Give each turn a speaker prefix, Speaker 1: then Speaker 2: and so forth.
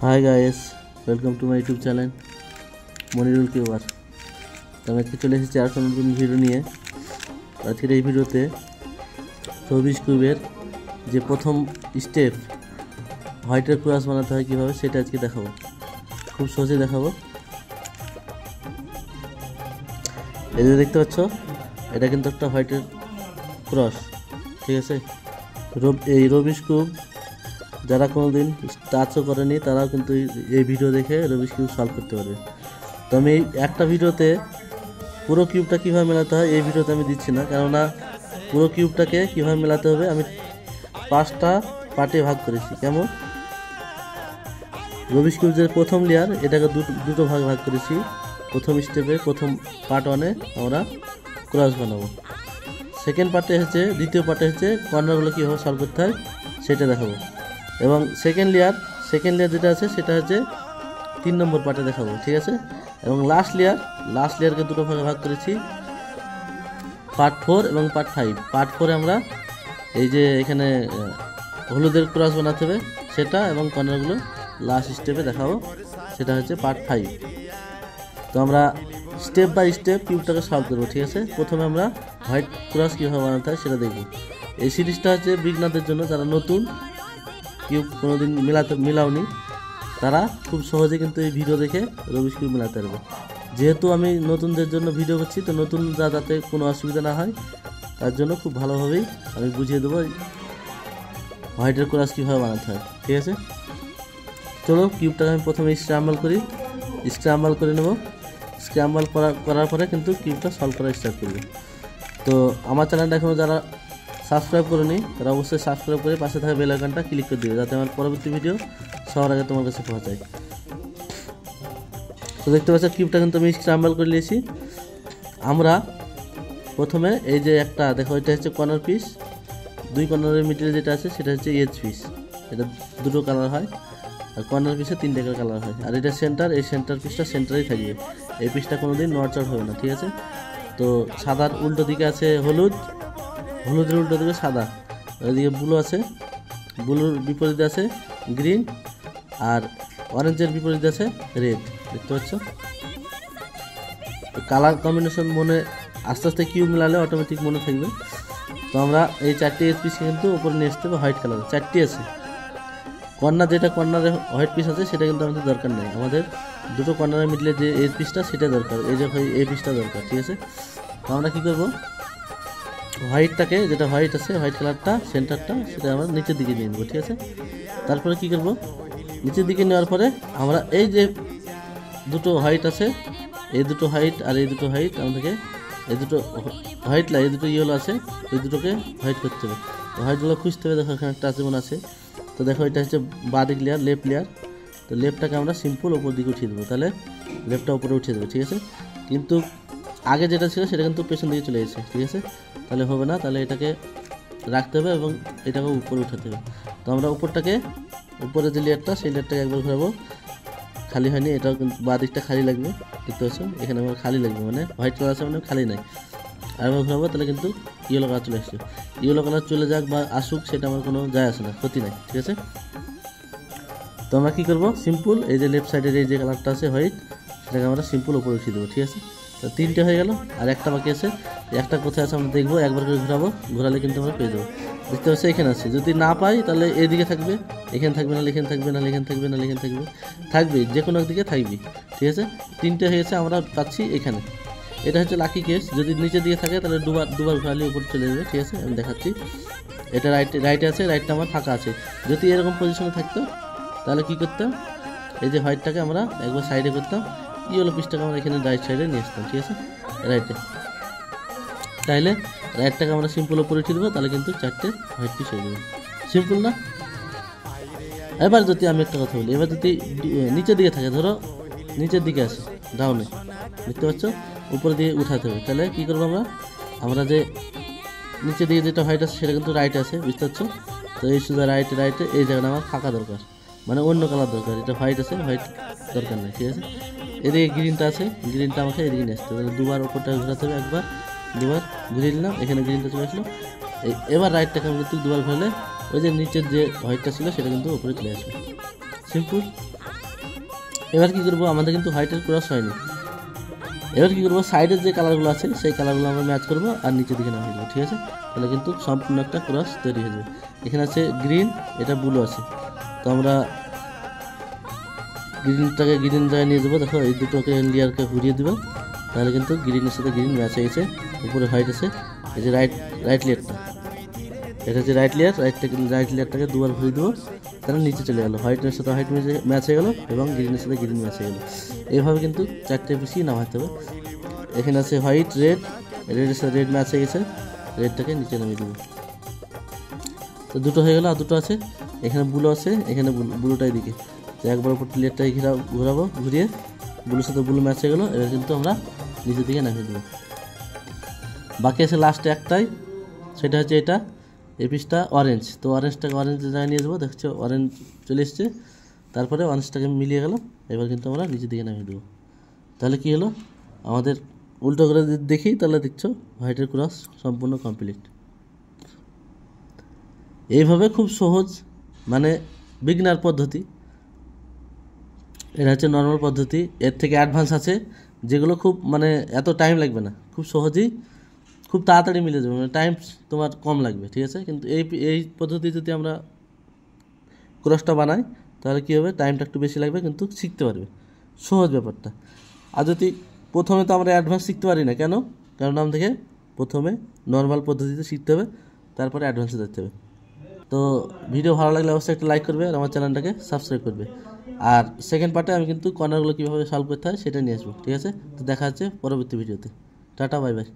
Speaker 1: Hi guys, welcome to my YouTube channel Manirul किউবার। तो मैं चले एसेছি আর একটা নতুন ভিডিও নিয়ে। আজকের এই ভিডিওতে রুবিক্স কিউবের যে প্রথম স্টেপ হোয়াইটের ক্রস বানাতে হয় কিভাবে সেটা আজকে দেখাবো। খুব সহজে দেখাবো। এই যে দেখতে পাচ্ছ, এটা কিন্তু একটা হোয়াইটের ক্রস, ঠিক আছে। এই রুবিক্স কিউব যারা কোনোদিন টাচও করেনি তারাও কিন্তু এই ভিডিও দেখে রুবিক্স কিউব সলভ করতে পারবে। তো আমি একটা ভিডিওতে পুরো কিউবটা কীভাবে মেলাতে হয় এই ভিডিওতে আমি দিচ্ছি না, কেননা পুরো কিউবটাকে কীভাবে মেলাতে হবে আমি 5টা পার্টে ভাগ করেছি। কেমন, রুবিক্স কিউব যে প্রথম লেয়ার এটাকে দুটো ভাগ করেছি। প্রথম স্টেপে প্রথম পার্ট 1-এ আমরা ক্রস বানাবো। সেকেন্ড পার্টে হচ্ছে, দ্বিতীয় পার্টে হচ্ছে কর্নারগুলো কীভাবে সলভ করতে হয় সেটা দেখাবো। এবং সেকেন্ড লেয়ার যেটা আছে সেটা হচ্ছে 3 নম্বর পার্টে দেখাবো, ঠিক আছে। এবং লাস্ট লেয়ারকে দুটো ভাগে ভাগ করেছি, পার্ট 4 এবং পার্ট 5। পার্ট 4-এ আমরা এই যে এখানে হলুদের ক্রস বানাতে হবে সেটা, এবং কর্নারগুলো লাস্ট স্টেপে দেখাবো, সেটা হচ্ছে পার্ট 5। তো আমরা স্টেপ বাই স্টেপ কিউবটাকে সলভ করবো, ঠিক আছে। প্রথমে আমরা হোয়াইট ক্রস কীভাবে বানাতে হয় সেটা দেখব। এই সিরিজটা হচ্ছে বিগনারদের জন্য, যারা নতুন কিউব কোনোদিন মিলাওনি তারা খুব সহজে কিন্তু এই ভিডিও দেখে রুবিক্স কিউব মেলাতে পারবে। যেহেতু আমি নতুনদের জন্য ভিডিও করছি, তো নতুনরা যাতে কোনো অসুবিধা না হয় তার জন্য খুব ভালোভাবেই আমি বুঝিয়ে দেবো হোয়াইটের ক্রস কীভাবে বানাতে হয়, ঠিক আছে। চলো কিউবটাকে আমি প্রথমে স্ক্র্যাম্বল করে নেব। স্ক্র্যাম্বল করার পরে কিন্তু কিউবটা সলভ করা স্টার্ট করবে। তো আমার চ্যানেলটা এখনও যারা সাবস্ক্রাইব করেনি তারা অবশ্যই সাবস্ক্রাইব করে পাশে থাকা বেল আইকনটা ক্লিক করে দিবে, যাতে আমার পরবর্তী ভিডিও সবার আগে তোমার কাছে পৌঁছায়। তো দেখতে পাচ্ছ কিউবটা কিন্তু আমি স্ক্র্যাম্বল করে নিয়েছি। আমরা প্রথমে এই যে একটা দেখো, এটা হচ্ছে কর্নার পিস, 2 কর্নারের মিডলে যেটা আছে সেটা হচ্ছে এজ পিস। এটা দুটো কালার হয়, আর কর্নার পিসে 3টে কালার হয়। আর এটা সেন্টার, এই সেন্টার পিসটা সেন্টারেই থাকবে, এই পিসটা কোনোদিন নড়চড় হবে না, ঠিক আছে। তো সাদার উল্টো দিকে আছে হলুদের উল্টো দিকে সাদা, ওইদিকে ব্লু আছে, ব্লুর বিপরীতে আছে গ্রিন, আর অরেঞ্জের বিপরীতে আছে রেড। দেখতে পাচ্ছ, কালার কম্বিনেশন মনে আস্তে আস্তে কিউব মেলালে অটোমেটিক মনে থাকবে। তো আমরা এই 4টে এজ পিসকে কিন্তু উপরে নিয়ে আসতে হবে। হোয়াইট কালার 4টি আছে। কর্নারে হোয়াইট পিস আছে সেটা কিন্তু আমাদের দরকার নেই, আমাদের দুটো কর্নারের মিডলে যে এজ পিসটা সেটা দরকার, এই যে এই পিসটা দরকার, ঠিক আছে। তো আমরা কী করবো, হোয়াইটটাকে, যেটা হোয়াইট আছে হোয়াইট কালারটা সেন্টারটা সেটা আমরা নিচের দিকে নিয়ে নেবো, ঠিক আছে। তারপরে কি করব, নিচের দিকে নেওয়ার পরে আমরা এই যে দুটো হোয়াইট আছে, এই দুটো হোয়াইট আর এই দুটো হোয়াইট, আমাদেরকে এই দুটো হোয়াইট এই দুটো ইয়েলো আছে, এই দুটোকে হোয়াইট করতে হবে। হোয়াইটগুলো খুঁজতে হবে, দেখো এখানে একটা যেমন আছে। তো দেখো এটা হচ্ছে বাঁ দিক লেয়ার, লেফট লেয়ার। তো লেফটটাকে আমরা সিম্পল ওপর দিকে উঠিয়ে দেবো, তাহলে লেফটটা উপরে উঠিয়ে দেবো, ঠিক আছে। কিন্তু আগে যেটা ছিল সেটা কিন্তু পেছন দিকে চলে গেছে, ঠিক আছে। তাহলে হবে না, তাহলে এটাকে রাখতে হবে এবং এটাকে উপরে উঠাতে হবে। তো আমরা উপরে যে লেয়ারটা সেই লেয়ারটাকে একবার ঘোরাবো, খালি হয়নি, এটাও কিন্তু বাঁ দিকটা খালি লাগবে, দেখতে পাচ্ছ এখানে আমার খালি লাগবে, মানে হোয়াইট কালার আছে মানে খালি নাই। আরেকবার ঘোরাবো, তাহলে কিন্তু ইয়েলো কালার চলে আসছে। ইয়েলো কালার চলে যাক বা আসুক সেটা আমার কোনো যায় আসে না, ক্ষতি নাই, ঠিক আছে। তো আমরা কী করবো, সিম্পল এই যে লেফট সাইডের এই যে কালারটা আছে হোয়াইট, সেটাকে আমরা সিম্পল উপরে উঠিয়ে দেবো, ঠিক আছে। তো 3টে হয়ে গেল, আর একটা বাকি আছে। একটা কোথায় আছে আমরা দেখবো, একবার করে ঘোরালে কিন্তু আমরা পেয়ে যাবো। দেখতে পাচ্ছি এখানে আছে, যদি না পাই তাহলে এদিকে থাকবে, এখানে থাকবে না, এখানে থাকবে না, এখানে থাকবে না, এখানে থাকবে যে কোনো একদিকে থাকবে, ঠিক আছে। 3টে হয়েছে, আমরা পাচ্ছি এখানে। এটা হচ্ছে লাকি কেস, যদি নিচের দিকে থাকে তাহলে দুবার ঘোরালে উপরে চলে যাবে, ঠিক আছে। আমি দেখাচ্ছি, এটা রাইটে আছে, রাইটটা আমার ফাঁকা আছে। যদি এরকম পজিশনে থাকতো তাহলে কী করতাম, এই যে হোয়াইটটাকে আমরা একবার সাইডে করতাম, ইয়েলো পিসটাকে আমরা এখানে রাইট সাইডে নিয়ে আসতাম, ঠিক আছে, রাইটে। তাইলে রাইটটাকে আমরা সিম্পল উপরে উঠিয়ে দেবো, তাহলে কিন্তু 4টে হোয়াইট পিস হয়ে যাবে, সিম্পল না। এবার যদি আমি একটা কথা বলি, এবার যদি নিচের দিকে থাকে, ধরো নিচের দিকে আছে ডাউনে, দেখতে পাচ্ছ উপরে দিয়ে উঠাতে হবে, তাহলে কী করবো আমরা যে নিচের দিকে যেটা হোয়াইট আছে সেটা কিন্তু রাইট আছে, বুঝতে পারছো। তো এই শুধু রাইটে এই জায়গাটা আমার ফাঁকা দরকার, মানে অন্য কালার দরকার। এটা হোয়াইট আছে, হোয়াইট দরকার নেই, ঠিক আছে। এদিকে গ্রিনটা আছে, গ্রিনটা আমাকে এদিকে নিয়ে আসতে হবে, তাহলে দুবার ওপরটা ঘোরাতে হবে, একবার দুবার ঘুরিয়ে নিলাম, এখানে গ্রিনটা চলে আসলো। এবার রাইটটাকে আমি কিন্তু দুবার ঘুরলে ওই যে নিচের যে হোয়াইটটা ছিল সেটা কিন্তু উপরে চলে আসবে, সিম্পল। এবার কি করবো, আমাদের কিন্তু হোয়াইটের ক্রস হয়নি। এবার কি করবো, সাইডের যে কালারগুলো আছে সেই কালারগুলো আমরা ম্যাচ করবো আর নিচের দিকে নামিয়ে দেবো, ঠিক আছে? তাহলে কিন্তু সম্পূর্ণ একটা ক্রস তৈরি হয়ে যাবে। এখানে আছে গ্রিন, এটা ব্লু আছে, তো আমরা গ্রিনটাকে গ্রিন জায়গায় নিয়ে যাবো। দেখো এই দুটোকে লেয়ারকে ঘুরিয়ে দেবো, তাহলে কিন্তু গ্রিনের সাথে গ্রিন ম্যাচ হয়ে গেছে। উপরে হোয়াইট আছে, এই যে রাইট লেয়ারটা, এটা হচ্ছে রাইট লেয়ারটাকে দুবার ঘুরিয়ে দেবো, তাহলে নিচে চলে গেলো, হোয়াইটের সাথে হোয়াইট ম্যাচ হয়ে গেলো এবং গ্রিনের সাথে গ্রিন ম্যাচ হয়ে গেলো। এইভাবে কিন্তু 4টে পিসই নামাতে হবে। এখানে আছে হোয়াইট, রেডের সাথে রেড ম্যাচ হয়ে গেছে, রেডটাকে নিচে নামিয়ে দেবো। তো দুটো হয়ে গেলো, আর দুটো আছে, এখানে ব্লু আছে, এখানে ব্লুটাই দিকে, তো একবার উপর লেয়ারটাই ঘোরাবো, ঘুরিয়ে ব্লুর সাথে ব্লু ম্যাচ হয়ে গেলো। এবার কিন্তু আমরা নিচের দিকে নামিয়ে দেবো। বাকি আছে লাস্টে একটাই, সেটা হচ্ছে এটা, এই পিসটা অরেঞ্জ। তো অরেঞ্জটাকে অরেঞ্জের জায়গায় নিয়ে যাবো, দেখছো অরেঞ্জ চলে এসছে, তারপরে অরেঞ্জটাকে মিলিয়ে গেল। এবার কিন্তু আমরা নিচের দিকে নামিয়ে দেবো। তাহলে কি হলো, আমাদের উল্টো করে দেখি, তাহলে দেখছো হোয়াইটের ক্রস সম্পূর্ণ কমপ্লিট। এইভাবে খুব সহজ, মানে বিগিনার পদ্ধতি, এটা হচ্ছে নর্মাল পদ্ধতি। এর থেকে অ্যাডভান্স আছে যেগুলো খুব মানে এত টাইম লাগবে না, খুব সহজেই খুব তাড়াতাড়ি মিলে যাবে, মানে টাইম তোমার কম লাগবে, ঠিক আছে? কিন্তু এই পদ্ধতি যদি আমরা ক্রসটা বানাই তাহলে কী হবে, টাইমটা একটু বেশি লাগবে, কিন্তু শিখতে পারবে, সহজ ব্যাপারটা। আর যদি প্রথমে তো আমরা অ্যাডভান্স শিখতে পারি না, কেন? কারণ আমাদেরকে প্রথমে নর্মাল পদ্ধতিতে শিখতে হবে, তারপরে অ্যাডভান্সে যেতে হবে। তো ভিডিও ভালো লাগলে অবশ্যই একটা লাইক করবে আর আমার চ্যানেলটাকে সাবস্ক্রাইব করবে। আর সেকেন্ড পার্টে আমি কিন্তু কর্নারগুলো কীভাবে সলভ করতে হয় সেটা নিয়ে আসবো, ঠিক আছে? তো দেখা হচ্ছে পরবর্তী ভিডিওতে। Tata, bye bye.